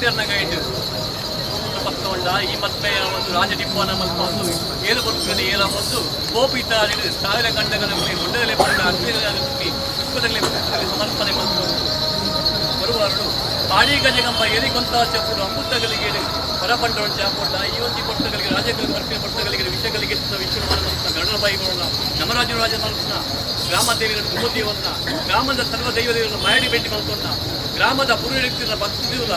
ಮುಟ್ಟೆರ್ನಗಾಯಿತು ಪಕ್ಕಂಡ ಈ ಮತ್ತೆ ಒಂದು ರಾಜಡಿಪ್ಪನ ಮಲ್ಕೊಂಡು ಏರು ಬರುತ್ತದೆ ಏರ ಒಂದು ಗೋಪಿತ ಸಾವಿರ ಗಂಟೆಗಳಲ್ಲಿ ಗುಡ್ಡದಲ್ಲಿ ಬಂದ ಅಗ್ನಿಗಳಲ್ಲಿ ಪುಷ್ಪದಲ್ಲಿ ಸಮರ್ಪಣೆ ಮಾಡಿಕೊಂಡು ಬರುವವರು ಬಾಡಿ ಗಜಗಂಬ ಏರಿಕೊಂತ ಚಪ್ಪುಡು ಅಮೃತಗಳಿಗೆ ಹೊರಪಂಡೋಣ ಚಾಪೋಟ ಈ ಒಂದು ಕೊಟ್ಟಗಳಿಗೆ ರಾಜಗಳಿಗೆ ಬರ್ಪೆ ಕೊಟ್ಟಗಳಿಗೆ ವಿಷಯಗಳಿಗೆ ವಿಷ್ಣು ಮನಸ್ಸನ್ನ ಗರುಡ ಬಾಯಿಗಳನ್ನ ನಮರಾಜು ರಾಜ ಮನಸ್ಸನ್ನ ಗ್ರಾಮ ದೇವಿಗಳ ದುಮೋದಿಯವನ್ನ ಗ್ರಾಮದ ಸರ್ವ ದೈವದೇವರನ್ನು ಮಾಯಡಿ ಭೇಟಿ ಮಲ್ಕೊಂಡ ಗ್ರಾಮದ ಪುರುಷರ ಭಕ್ತಿದಿಲ್ಲ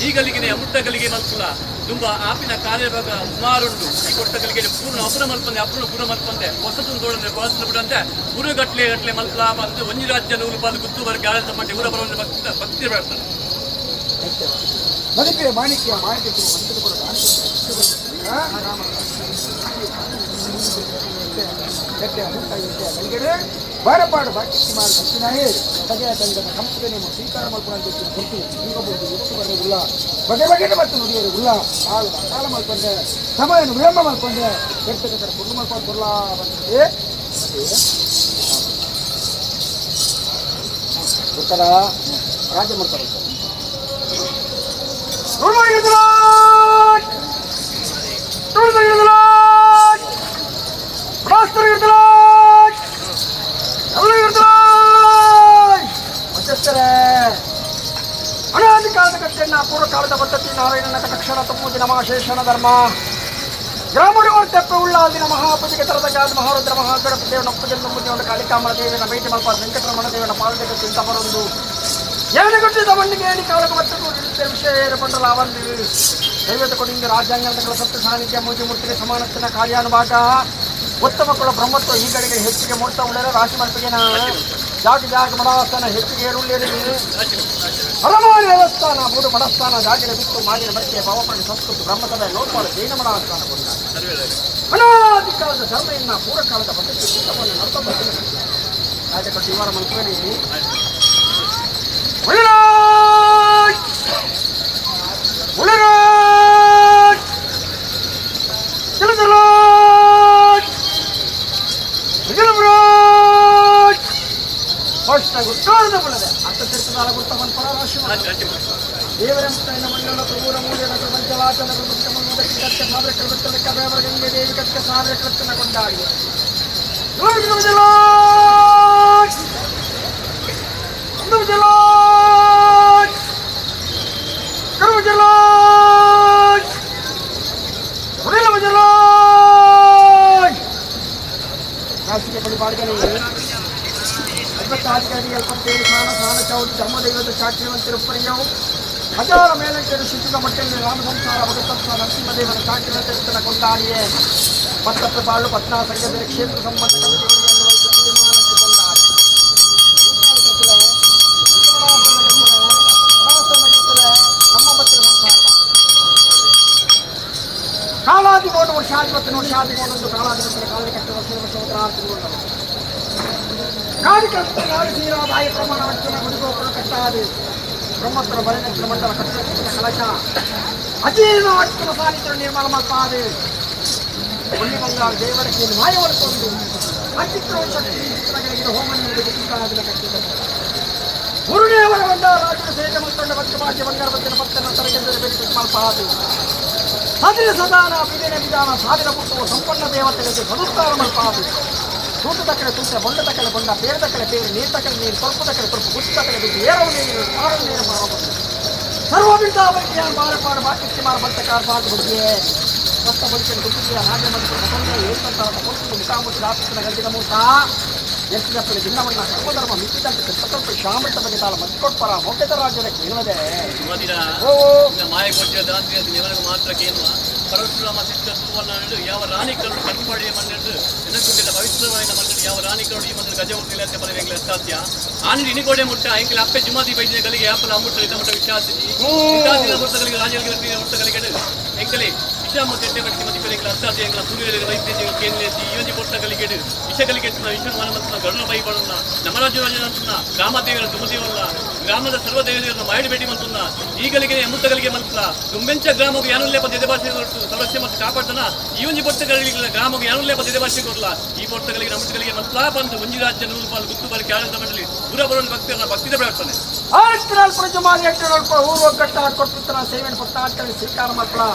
ಈಗಲಿಗೆ ಅಮೃತಗಳಿಗೆ ಮಲ್ಕುಲ ತುಂಬ ಆಪಿನ ಕಾರ್ಯಭಾಗ ಸುಮಾರುಂಟು ಈ ಕೊಟ್ಟಗಳಿಗೆ ಪೂರ್ಣ ಅಪುರ ಮಲ್ಪಂದೆ ಅಪುರ ಪುರ ಮಲ್ಪಂದೆ ಹೊಸತು ತೋಡಂದ್ರೆ ಬಳಸಲು ಬಿಡಂತೆ ಪುರುಗಟ್ಲೆ ಗಟ್ಲೆ ಮಲ್ಪಲ ಬಂದು ಒಂಜಿ ರಾಜ್ಯ ನೂರು ಪಾಲು ಗುತ್ತು ವರ್ಗ ಆಡಳಿತ ಮಾಡಿ ಊರ ಬರೋದ್ರೆ ಭಕ್ತಿ ಬೆಳ್ತಾರೆ ಮಾಣಿಕ್ಯ ಮಾಹಿತಿ ಬಾರಪಾಡು ಬಾಕಿಮಾರು ದಕ್ಷಿಣಾಯೇ ಬಗೆಯ ತಂಡದ ಕಂಪನಿ ಸ್ವೀಕಾರ ಮಾಡ್ಕೊಂಡು ಕೊಟ್ಟು ಈಗಬಹುದು ಇವತ್ತು ಬರೋದಿಲ್ಲ ಬಗೆ ಬಗೆಗೆ ಮತ್ತು ನುಡಿಯೋದಿಲ್ಲ ಕಾಲ ಮಾಡ್ಕೊಂಡೆ ಸಮಯವನ್ನು ವಿಳಂಬ ಮಾಡ್ಕೊಂಡೆ ವ್ಯಕ್ತಿಗತರ ಪುಣ್ಯ ಮಾಡ್ಕೊಂಡು ಬರಲ್ಲ ಬಂದಿದೆ ಗೊತ್ತಾರ ರಾಜ್ಯ ಮಾಡ್ತಾರೆ ಅನಾದಿ ಕಾಲದ ಕಟ್ಟೆಯನ್ನ ಪೂರ್ವ ಕಾಲದ ಪದ್ಧತಿ ನಾರಾಯಣನ ಕಟಕ್ಷಣ ತಪ್ಪುದಿ ನಮಾಶೇಷಣ ಧರ್ಮ ಗ್ರಾಮಗಳು ತೆಪ್ಪ ಉಳ್ಳಾದಿನ ಮಹಾಪತಿಗೆ ತರದ ಜಾತಿ ಮಹಾರುದ್ರ ಮಹಾಗಣಪ ದೇವನ ಅಪ್ಪಜನ ಮುಂದೆ ಕಾಳಿಕಾಮಲ ದೇವನ ಭೇಟಿ ಮಲ್ಪ ವೆಂಕಟರಮಣ ದೇವನ ಪಾಲಕ ಚಿಂತಪರೊಂದು ಏನುಗುಟ್ಟಿದ ಮಣ್ಣಿಗೆ ಏನಿ ಕಾಲಕ್ಕೆ ಮತ್ತೆ ವಿಷಯ ಪಂಡಲ ಅವಂದು ದೈವದ ಕೊಡಿಂದ ರಾಜ್ಯಾಂಗಗಳ ಸತ್ಯ ಸಾನ್ನಿಧ್ಯ ಮೂಜಿ ಮೂರ್ತಿಗೆ ಸಮಾನತ್ತಿನ ಕಾರ್ಯಾನುಭಾಗ ಉತ್ತಮ ಕುಲ ಬ್ರಹ್ಮತ್ವ ಈ ಕಡೆಗೆ ಹೆಚ್ಚಿಗೆ ಮೂಡ್ತಾ ಉಳ್ಳರೆ ರಾಶಿ ಮಲ್ಪಿಗೆನ ಜಾಗ ಮಡಸ್ಥಾನ ಹೆಚ್ಚಿಗೆ ಏರುಳ್ಳೇರಿ ಹರಮಾರಿ ದೇವಸ್ಥಾನ ಮೂಡು ಮಡಸ್ಥಾನ ಜಾಗಿನ ಬಿತ್ತು ಮಾಗಿನ ಬಟ್ಟೆ ಭವಪಡಿ ಸಂಸ್ಕೃತಿ ಬ್ರಹ್ಮಸಭೆ ನೋಡ್ಪಾಡು ಜೈನ ಮಡಸ್ಥಾನ ಕೊಂಡ ಅನಾದಿ ಕಾಲದ ಧರ್ಮೆಯನ್ನ ಪೂರ್ವಕಾಲದ ಪದ್ಧತಿ ಚಿತ್ತವನ್ನು ನಡ್ತಾ ಬರ್ತೀನಿ ರಾಜಕಟ್ಟಿ ಇವರ ಮಲ್ಪೇರಿ ದೇವರಂತ ಮಂಡಲ ಪ್ರಭುರ ಮೂಲ ಪ್ರಪಂಚವಾಚನ ಪ್ರಪಂಚ ಸಾವಿರ ಕಲ್ಪನೆ ದೇವಿ ಕಟ್ಟ ಸಾವಿರ ಕಲ್ಪನೆ ಕೊಂಡಾಡಿ ರಾಷ್ಟ್ರೀಯ ಬಲಿಪಾಡ್ಗನೇ ಅಲ್ಪತ್ತೇಳು ಸ್ನಾನ ಚೌಡಿ ಧರ್ಮದೈವದ ಸಾಕ್ಷಿವಂತಿರುಪ್ಪರಿಯವು ಹಜಾರ ಮೇಲಂಕರು ಶಿಶುಗ ಮಟ್ಟಲ್ಲಿ ರಾಮ ಸಂಸಾರ ಭಗತತ್ವ ನರಸಿಂಹದೇವನ ಸಾಕ್ಷಿವಂತಿರುತ್ತನ ಕೊಂಡಾಡಿಯೇ ಮತ್ತತ್ತು ಬಾಳು ಪತ್ನಾ ಸಂಘದ ಕ್ಷೇತ್ರ ಸಂಬಂಧ ತೀರ್ಮಾನಕ್ಕೆ ಕೊಂಡಾಡಿ ನಮ್ಮ ಮತ್ತಿನ ಸಂಸಾರ ಕಾಲಾದಿ 3 ವರ್ಷ ಆದಿವತ್ತು ವರ್ಷಾದಿ 1 ಕಾಲಾದಿ ಕಾಲದ ಕಟ್ಟ ವರ್ಷ ನಾಡಿ ಶ್ರೀರಾಮಾಯ ಪ್ರಮಾಣ ಅರ್ಚನ ಗುರುಗೋಪುರ ಕಟ್ಟಾದಿ ಬ್ರಹ್ಮಸ್ವರ ಬಲಿನಕ್ಷರ ಮಂಡಲ ಕಟ್ಟಡ ಕಲಶ ಅಜೀರ್ಣ ಅರ್ಚನ ಸಾಲಿತರ ನಿರ್ಮಾಣ ಮಾಡ್ತಾದೆ ಒಳ್ಳಿ ಬಂಗಾರ ದೇವರಿಗೆ ಮಾಯವರ್ಕೊಂಡು ಅಚಿತ್ರ ಶಕ್ತಿ ಹೋಮ ನೀಡಿದ ಕಟ್ಟಿದ ಗುರುದೇವರ ಬಂದ ರಾಜನ ಸೇವೆ ಮಲ್ಕೊಂಡ ಭಕ್ತಮಾಜ್ಯ ಬಂಗಾರ ಬದ್ದಿನ ಭಕ್ತನ ತರಗೆಂದರೆ ಬೆಳೆದು ಮಾಡ್ತಾದೆ ಸಾಧಿನ ಸದಾನ ವಿಧಿನ ವಿಧಾನ ಸಾಧಿನ ಪುಟ್ಟವು ಸಂಪನ್ನ ದೇವತೆಗಳಿಗೆ ಸದುತ್ಕಾರ ಮಾಡ್ತಾದೆ ತೂಟ ತಕ್ಕಲೆ ತೂಟ ಬೊಂಡ ತಕ್ಕಲೆ ಬೊಂಡ ಬೇರೆ ತಕ್ಕಲೆ ಬೇರೆ ನೀರು ತಕ್ಕಲೆ ನೀರು ಸ್ವಲ್ಪ ತಕ್ಕಲೆ ಸ್ವಲ್ಪ ಗುಟ್ಟು ತಕ್ಕಲೆ ಬಿಟ್ಟು ಏರವು ನೀರು ಪಾರವು ನೀರು ಮಾಡಬಹುದು ಸರ್ವ ಬಿಂದಾವರಿಗೆ ಬಾರಪಾಡು ಬಾಕಿಸಿ ಮಾರ ಬಂತಕಾರ ಪಾದ ಬಗ್ಗೆ ಕಷ್ಟ ಬದುಕಿನ ಗುಟ್ಟಿಗೆ ಹಾಗೆ ಮಾಡಿಕೊಂಡು ಮತ್ತೊಂದು ಏಕಂತಾದ ಕೊಟ್ಟು ಮುಖಾಮುಖಿ ಆಫೀಸಿನ ಗಂಟಿನ ಮೂಟ ಎಷ್ಟಿದಪ್ಪಲ್ಲಿ ಭಿನ್ನವನ್ನ ಸರ್ವಧರ್ಮ ಮಿಕ್ಕಿದಂತೆ ಸ್ವಲ್ಪ ಶಾಮೃತ ಬಗ್ಗೆ ತಾಳ ಮತ್ತಿಕೊಟ್ಪರ ಮೊಗ್ಗದ ರಾಜ್ಯಕ್ಕೆ ಏನದೆ ಮಾಯ ಕೊಟ್ಟಿಗೆ ಮಾತ್ರ ಕೇಳುವ ಪರಶುರಾಮ ಸಿದ್ಧ ಸುವರ್ಣ ಯಾವ ರಾಣಿಕರು ಕಟ್ಪಾಡಿಯ ಮಣ್ಣೆಂದು ನೆನಕುಂಡಿದ ಪವಿತ್ರವಾದ ಮಣ್ಣು ಯಾವ ರಾಣಿಕರು ಈ ಮಂತ್ರ ಗಜ ಉಟ್ಟಿಲ್ಲ ಬರಬೇಕಲ್ಲ ಸಾಧ್ಯ ಆನಿ ಇನಿಗೋಡೆ ಮುಟ್ಟ ಆಯ್ಕೆ ಅಪ್ಪೆ ಜುಮಾದಿ ಬೈದಿನಗಳಿಗೆ ಆಪಲ ಅಮ್ಮುಟ್ಟ ಇದ ಮುಟ್ಟ ವಿಶ್ವಾಸಿಸಿ ವಿಶ್ವಾಸಿನ ಮುಟ್ಟಗಳಿಗೆ ರಾಜಗಳಿಗೆ ಮುಟ್ಟಗಳಿಗೆ ಎಂಕಲೆ ವಿಷಾಮ ತೆಟ್ಟೆ ಬಟ್ಟಿ ಮದಿಪೆರೆಗಳ ಅಸಾಧ್ಯಗಳ ಸೂರ್ಯರ ವೈದ್ಯ ಕೇಂದ್ರೀಯಸಿ ಈ ಪೊಟ್ಟಗಳಿಗೆ ವಿಷಗಳಿಗೆ ವಿಶ್ವಮಾನ ಮತ್ತು ಗರುಣ ಬೈಬಳನ್ನ ನಮರಾಜನ ಗ್ರಾಮದೇವರ ದುಮದೇವಲ್ಲ ಗ್ರಾಮದ ಸರ್ವದೇವರನ್ನ ಮಾಡಿ ಭೇಟಿ ಮಂತುನ್ನ ಈಗಲಿಗೆ ಅಮೃತಗಳಿಗೆ ಮಂತ್ರ ದುಂಬೆಂಚ ಗ್ರಾಮಕ್ಕೆ ಯಾನುಲ್ಲೇಪ ದೆದೆ ಭಾಷೆ ಹೊರಟು ಸಮಸ್ಯೆ ಮತ್ತು ಕಾಪಾಡ್ತಾನ ಈ ಪೊಟ್ಟಗಳಿಗೆ ಗ್ರಾಮಕ್ಕೆ ಯಾನುಲ್ಲೇಪ ದೆದೆ ಭಾಷೆ ಕೊಡಲ್ಲ ಈ ಪೊಟ್ಟಗಳಿಗೆ ನಮೃತಗಳಿಗೆ ಮಂತ್ರ ಬಂದು ಒಂಜಿ ರಾಜ್ಯ ನೂರು ಪಾಲು ಗುತ್ತು ಬಾರಿಕೆ ಆಡಳಿತ ಮಂಡಳಿ ಪೂರ ಬರೋಣ ಭಕ್ತರನ್ನ ಭಕ್ತಿದ ಪ್ರಾರ್ಥನೆ ಊರು ಒಗ್ಗಟ್ಟ ಕೊಟ್ಟು ಸೇವೆಯನ್ನು ಪುಟ್ಟಾಟಲ್ಲಿ ಸ್ವೀಕಾರ ಮಾಡ್ಕೊಳ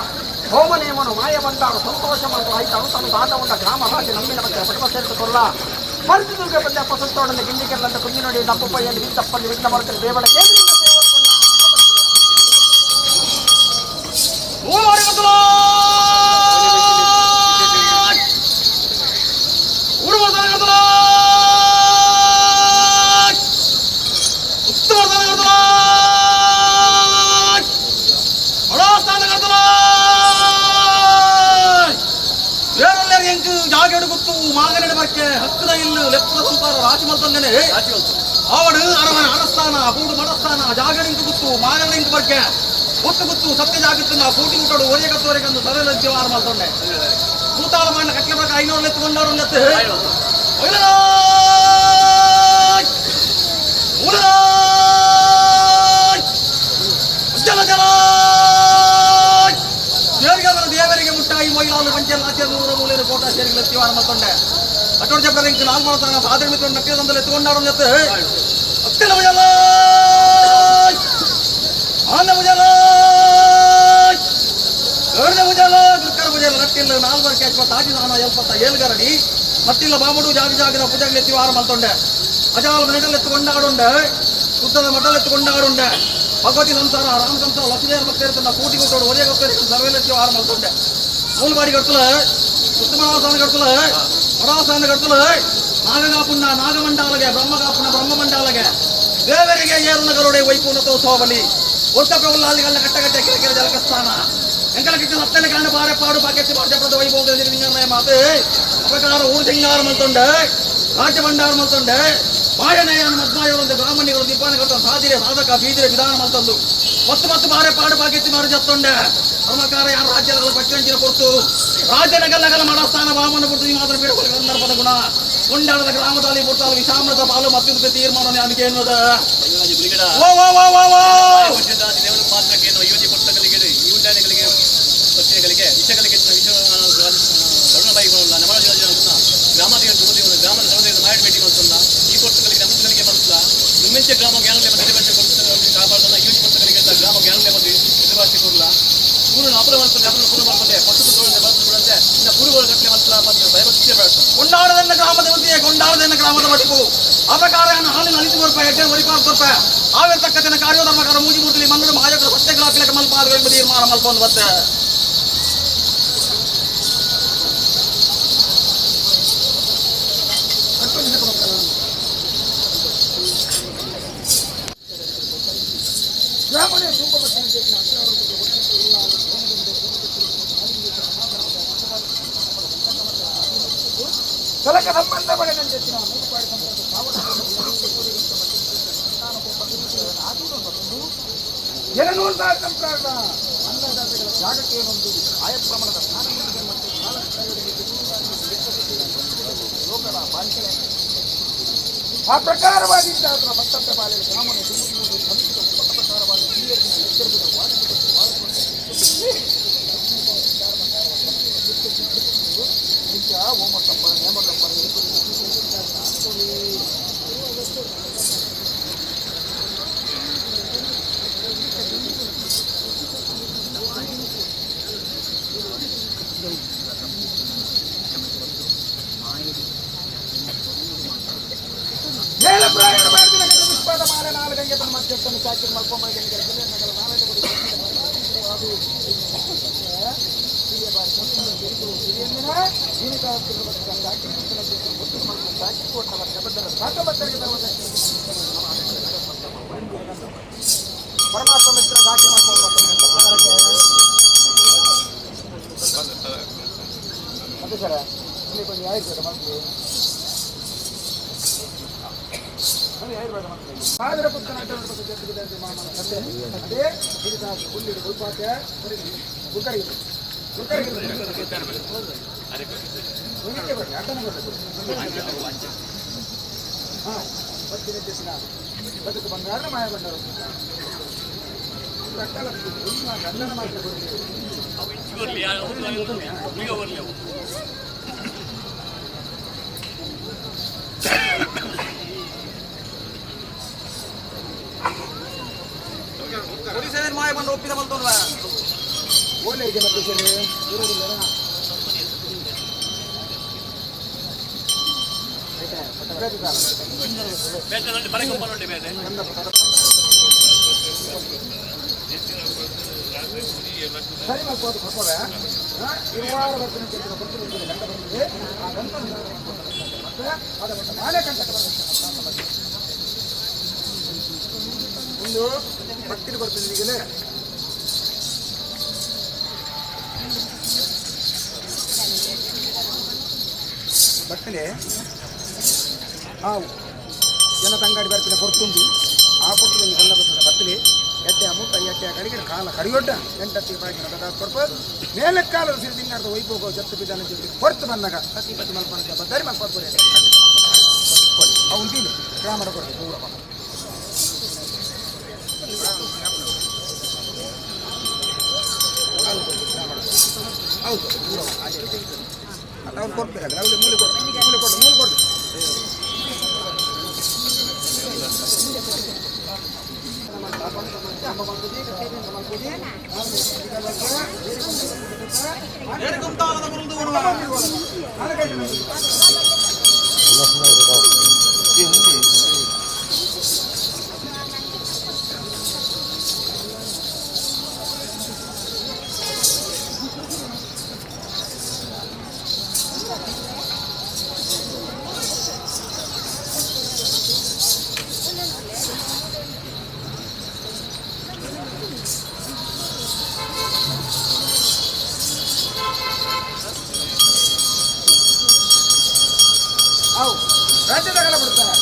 ಹೋಮ ನೇಮನು ಮಾಯ ಬಂದಾರು ಸಂತೋಷ ಮಾಡ್ಕೊಳ ಆಯ್ತು ತನ್ನ ದಾಟ ಉಂಡ ಗ್ರಾಮ ಭಾಷೆ ನಮ್ಮಿನ ಬಗ್ಗೆ ಪಟಪ ಸೇರಿಸಿಕೊಳ್ಳ ಮರುದುರ್ಗ ಬಂದ ಪಸತ್ತೋಡಲ್ಲಿ ಗಿಂಡಿಕೆಲ್ಲಂತ ಕುಂಜಿ ನೋಡಿ ದಪ್ಪಯ್ಯಲ್ಲಿ ವಿತ್ತಪ್ಪಲ್ಲಿ ವಿಘ್ನ ಮಾಡ್ತಾರೆ ದೇವಳಕ್ಕೆ ಹಕ್ಕದ ಇಲ್ಲು ಲೆಪ್ಪದ ಸಂಪಾರ ರಾಶಿ ಮಲ್ತಂದೇನೆ ಆವಡು ಅರಮನೆ ಅನಸ್ಥಾನ ಬೂಡು ಮಡಸ್ಥಾನ ಜಾಗಡಿಂಕು ಗುತ್ತು ಮಾಗಡಿಂಕು ಬರ್ಕೆ ಒತ್ತು ಗುತ್ತು ಸತ್ಯ ಜಾಗತ್ತಿನ ಕೂಟಿ ಮುಟ್ಟೋಡು ಒರೆಯ ಕತ್ತೋರೆಗಂದು ಸರಳ ಜೀವಾರ ಮಾಡ್ಕೊಂಡೆ ಕೂತಾಳ ಮಾಡಿನ ಕಟ್ಲೆ ಪ್ರಕಾರ 500 ಎತ್ತುಕೊಂಡವರು ಎತ್ತು ದೇವರಿಗೆ ಮುಟ್ಟಾಯಿ ಮೊಯ್ಲಾಲು ಪಂಚಲಾಚೆ ನೂರ ಮೂಲೆಯ ಕೋಟ ಸೇರಿಗಳು ಎತ್ತಿವಾರ ಮಾಡ್ಕೊಂಡೆ ಅಟೋರ್ ಜಬ್ಬರ ಇಂಕ ನಾಲ್ ಮಾಡ್ತಾನ ಸಾಧನೆ ಮಿತ್ರ ನಕ್ಕಿನ ತಂದಲ್ಲಿ ಎತ್ತುಕೊಂಡಾರು ಎತ್ತು ಅತ್ತಿನ ಮುಜಲ ಆನ ಮುಜಲ ಗರ್ದ ಮುಜಲ ಗುರ್ಕರ ಮುಜಲ ನಟ್ಟಿಲ್ಲ ನಾಲ್ವರ ಕ್ಯಾಚ್ ತಾಜಿ ನಾನ ಎಲ್ಪತ್ತ ಏಳ್ಗರಡಿ ಮತ್ತಿಲ್ಲ ಬಾಮಡು ಜಾಗಿನ ಪೂಜೆಗಳು ಎತ್ತಿವಾರ ಮಾಡ್ಕೊಂಡೆ ಅಜಾಲ ಮನೆಗಳು ಎತ್ತುಕೊಂಡಾಡುಂಡೆ ಶುದ್ಧದ ಮಠಲ್ ಎತ್ತುಕೊಂಡಾಡುಂಡೆ ಭಗವತಿ ಸಂಸಾರ ರಾಮ ಸಂಸಾರ ಲಕ್ಷ್ಮೀಯರ ಮತ್ತೆ ಕೂಟಿ ಕೊಟ್ಟೋಡು ಒರೆಯ ಗೊತ್ತೇರಿ ಸರ್ವೆಲ್ಲ ಎತ್ತಿವಾರ ಮಾಡ್ಕೊಂಡೆ ಮೂಲ್ಬಾಡಿ ಕಡ್ತಲ ಉತ್ತಮನಾಸಾನ ಕಡ್ತಲ ಮರಾಸಾನ ಕಡ್ತಲ ನಾಗಗಾಪುಣ್ಣ ನಾಗಮಂಡಾಲಗೆ ಬ್ರಹ್ಮಗಾಪುಣ ಬ್ರಹ್ಮಮಂಡಾಲಗೆ ದೇವರಿಗೆ ಏರುನ ಗರುಡೆ ವೈಕುಂಠೋತ್ಸವಲಿ ಒತ್ತಪೆ ಉಲ್ಲಾಲಿಗಳ ಕಟ್ಟಗಟ್ಟೆ ಕಿರಕಿರ ಜಲಕಸ್ಥಾನ ಎಂಕಲ ಕಿಚ್ಚ ಸತ್ತನೆ ಕಾಂಡ ಬಾರೆ ಪಾಡು ಪಾಕೆತ್ತಿ ಪಾಡ್ಯಪ್ರದ ವೈಭೋಗದ ನಿರ್ಣಯ ಮಾತು ಪ್ರಕಾರ ಊರು ಸಿಂಗಾರ ಮಲ್ತೊಂಡೆ ರಾಜ್ಯ ಭಂಡಾರ ಮಲ್ತೊಂಡೆ ಮಾಯನಯನ ಮದ್ಮಾಯವರೊಂದು ಬ್ರಾಹ್ಮಣಿಗಳು ದಿಬ್ಬಾನ ಕಟ್ಟ ಸಾಧಿರೆ ಸಾಧಕ ಬೀದಿರೆ ವಿಧಾನ ಮಲ್ತಂದು ಮತ್ತು ಬಾರೆ ಪಾಡು ಪಾಕೆತ್ತಿ ಮಾರು ಜತ್ತೊಂಡೆ ಧರ್ಮಕಾರ ಯಾರು ರಾಜ್ಯಗಳ ಪಟ್ಟಂಚಿನ ಕೊಡ್ತು ರಾಜ್ಯನಗಲ್ಲಗಲ ಮಡಸ್ಥಾನ ವಾಮನ ಬಿಟ್ಟು ಮಾತ್ರ ಬಿಡುವ ಸಂದರ್ಭದ ಗುಣ ಕೊಂಡಾಡದ ಗ್ರಾಮದಲ್ಲಿ ಬಿಡ್ತಾಲ ವಿಷಾಮೃತ ಪಾಲು ಮತ್ತಿನ ತೀರ್ಮಾನ ನನಗೆ ಎನ್ನುವುದ ಮಾತ್ರಕ್ಕೆ ಯೋಜನೆ ಪುಸ್ತಕಗಳಿಗೆ ಈ ಉಂಟಾನೆಗಳಿಗೆ ಪ್ರಶ್ನೆಗಳಿಗೆ ವಿಷಯಗಳಿಗೆ ಕರುಣಬಾಯಿಗಳಲ್ಲ ನಮರಾಜನ ಗ್ರಾಮದೇವ ದುಮದೇವನ ಗ್ರಾಮದ ಸರ್ವದೇವನ ಮಾಡಿ ಭೇಟಿ ಮಾಡ್ತಲ್ಲ ಈ ಪುಸ್ತಕಗಳಿಗೆ ನಮಸ್ಕರಿಗೆ ಬರ್ತಲ್ಲ ನಿಮ್ಮೆಂಚೆ ಗ್ರಾಮ ಜ್ಞಾನಲೆ ಬಂದು ಎದುರುಭಾಷೆ ಕೊಡ್ತಾರೆ ಕಾಪಾಡ್ತಲ್ಲ ಯೋಜನೆ ಪುಸ್ತಕಗಳಿಗೆ ಗ್ರಾಮ ಜ್ಞಾನಲೆ ಬಂದು ಎದುರುಭಾಷೆ ಕೊಡಲ್ಲ ಪೂರ್ಣ ಅಪರ ಮಾಡ್ತಾರೆ ಅಪರ ಪೂರ್ಣ ಮಾಡ್ತಾರೆ ಪುಸ್ತಕ ತೋಳದೆ ಬರ್ತು ಬಿಡಂತೆ ಇನ್ನು ಪೂರ್ವಗಳು ಗಟ್ಟಲೆ ಮಾಡ್ತಲ್ಲ ಬಂದು ಭಯಭಕ್ತಿಯ ಪ್ರಾರ್ಥನೆ ಕೊಂಡಾಡದನ್ನ ಗ್ರಾಮದ ವತಿಯೇ ಕೊಂಡಾಡದನ್ನ ಗ್ರಾಮದ ಮಡಿಪು ಆ ಪ್ರಕಾರ ಹಾಲಿನ ಅಲಿತು ಬರ್ಪ ಎಡ್ಡೆ ವರಿಪಾರ್ ಬರ್ಪ ಆವಿರ್ತಕ್ಕಂಥ ಕಾರ್ಯೋಧರ್ಮಕಾರ ಮೂಜಿ ಮೂರ್ತಿಲಿ ಮಂಗಡ ಮಾಯಕರ ಸತ್ಯಗ್ರಾಪಿಲಕ ಮಲ್ಪಾದಗಳಿಗೆ ತೀರ್ಮಾನ ಮಲ್ಪೊಂದು ಬತ್ತೆ ಸಲಕ ಸಂಬಂಧ ಪಡೆದಂತೆ ಜನನೂರ ಸಂಪ್ರಾಣ ಅನ್ನದಾತಗಳ ಜಾಗಕ್ಕೆ ಒಂದು ಆಯ ಪ್ರಮಾಣದ ಸ್ಥಾನಗಳಿಗೆ ಮತ್ತು ಲೋಕದ ಬಾಲಿಕೆ ಆ ಪ್ರಕಾರವಾಗಿದ್ದ ಅದರ ಮತ್ತೊಬ್ಬ ಬಾಲಿಗೆ ಗ್ರಾಮವನ್ನು ತುಂಬುವುದು ಸಂಸ್ಕೃತ ಪ್ರಕಾರವಾದ ಹಿರಿಯರಿನ ಎಚ್ಚರಿಸಿದ ಓಮ ಸಂಬಳ ನೇಮದ ಮೇಲ ಪ್ರಯಾಣ ಮಾಡಿದ ವಿಶ್ವಾದ ಮಾಲೆ 4 ಗಂಟೆ ತನ್ನ ಮಧ್ಯಸ್ಥನ್ನು ಸಾಕಿ ಮಲ್ಕೊಂಬಂದಿನ ಜಿಲ್ಲೆ ನಗರ 4 ಪರಮಾತ್ಮ ಮಿತ್ರ ಸಾಕಿ ಮಾಡ್ಕೊಂಡು ಅದೇ ಸರ ಇಲ್ಲಿ ಕೊಂಚ ಆಯ್ತು ಮಕ್ಕಳು ಆದರ ಪುಸ್ತಕ ಮಾಮನ ಅದೇ ಹುಲ್ಲಿಡು ಉಲ್ಪಾಕ ಗುಡ್ಡಡಿ ಬದುಕು ಬಂಗಾರ ಮಾಯ ಬಂದರು ಗಂಡನ ಮಾತ್ರ ಮಾಯ ಬಂದು ಒಪ್ಪಿದ ಮಲ್ತೋಲ್ವ ಓಲೆ ಇದೆ ಮತ್ತೆ ಇರೋದಿಲ್ಲ ಸರಿ ಮಾಡ್ಬೋದು ಕೊಡ್ಬೋದ ಇರುವಾರ ಬರ್ತೀನಿ ಬರ್ತೀನಿ ಗಂಟ ಬಂದಿದೆ ಆ ಗಂಟ ಮತ್ತೆ ಅದ ನಾಳೆ ಗಂಟೆ ಒಂದು ಭಕ್ತಿಗೆ ಬರ್ತೀನಿ ಈಗಲೇ ಬಟ್ಟಲೆ ಹಾವು ಜನತಂಗಾಡಿ ಬರ್ತೀನಿ ಕೊಡ್ತುಂಡು ಆ ಕೊಟ್ಟು ಒಂದು ಗಂಧ ಬರ್ತದೆ ಬತ್ತಲೆ ಎಡ್ಡೆ ಮುಟ್ಟ ಎಡ್ಡೆ ಕಡೆಗೆ ಕಾಲ ಕಡಿಯೊಡ್ಡ ಎಂಟತ್ತಿಗೆ ಬಾಗಿನ ಕೊಡ್ಬೋದು ಮೇಲೆ ಕಾಲದ ಸಿರಿ ತಿಂಗಾಡ್ದು ಒಯ್ಬೋಗೋ ಜತ್ತು ಬಿದ್ದಾನೆ ಹೊರತು ಬಂದಾಗ ಸತಿ ಪತಿ ಮಲ್ಪನ ಬದ್ದಾರಿ ಮಲ್ಪಡ್ಬೋದು ಅವ್ನು ತಿಂದು ಗ್ರಾಮದ ಕೊಡ್ತೀವಿ ಪೂರ ಹೌದು ಪೂರ ಅವ್ನು ಕೊಡ್ಬೇಕಾದ್ರೆ ಅವ್ರಿಗೆ ಮೂಲೆ ಕೊಡು ರಾಜ್ಯದಾಗಲ್ಲ ಬಿಡ್ತಾರೆ